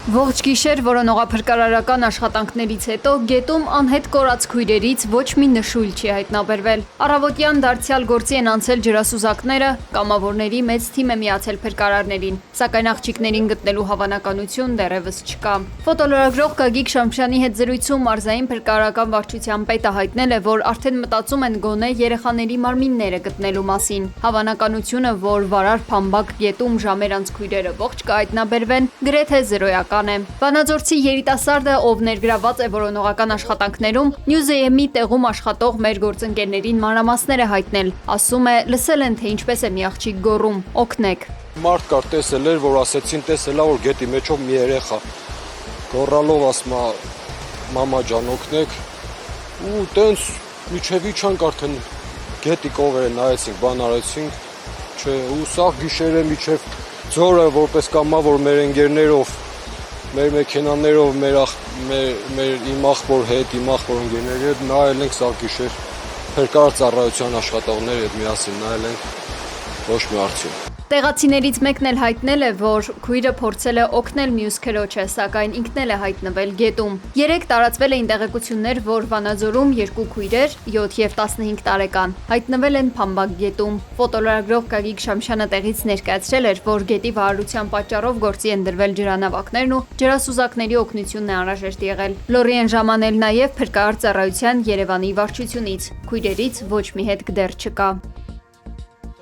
Ողջ գիշեր որոնողափրկարարական աշխատանքներից հետո գետում անհետ կորած քույրերից ոչ մի նշույլ չի հայտնաբերվել։ Առավոտյան դարձյալ գործի են անցել ջրասուզակները, կամավորների մեծ թիմ է միացել փրկարարներին, սակայն աղջիկներին գտնելու հավանականություն դեռևս չկա։ Ֆոտոլրագրող Գագիկ Շամշյանի հետ զրույցում մարզային փրկարարական վարչության պետը հայտնել է, որ արդեն մտածում են գոնե երեխաների մարմինները գտնելու մասին։ Հավանականությունը, որ Վարար Փամբակ գետում ժամերանց քույրերը ողջ կհայտնաբերվեն, գրեթե զրոյական է։ Վանաձորցի երիտասարդը, ով ներգրաված է որոնողական աշխատանքներում, Նյուզեյեմի տեղում աշխատող մեր գործընկերներին մանրամասներ է հայտնել։ Ասում է, լսել են, թե ինչպես է մի աղջիկ գոռում՝ օգնեք։ Մարդ կար տեսել էր, որ ասեցին տեսելա, որ գետի մեջով մի երեխա գոռալով ասում է մամա ջան օգնեք, ու տենց միջև իջանք արդեն գետի կողերը նայեցինք, բան արեցինք, չէ, ու սա գիշերը միջև ձորը որպես կամավոր մեր ընկերներով, մեր մեքենաներով, իմ ախպոր հետ, իմ ախպոր ընկերների հետ նայել ենք սա գիշեր, փրկարար ծառայության աշխատողների հետ միասին նայել ենք, ոչ մի արդյունք։ Տեղացիներից մեկն էլ հայտնել է, որ քույրը փորձել է օգնել մյուս քրոջը, սակայն ինքն էլ է հայտնվել գետում։ Երեկ տարածվել էին տեղեկություններ, որ Վանաձորում երկու քույրեր 7 և 15 տարեկան հայտնվել են Փամբակ գետում։ Ֆոտոլրագրող Գագիկ Շամշյանը տեղից ներկայացրել էր, որ գետի վարարության պատճառով գործի են դրվել ջրանավակներն ու ջրասուզակների օգնությունն է անհրաժեշտ եղել։ Լորի են ժամանել նաև փրկարար ծառայության Երևանի վարչությունից։ Քույրերից ոչ մի հետք դեռ չկա։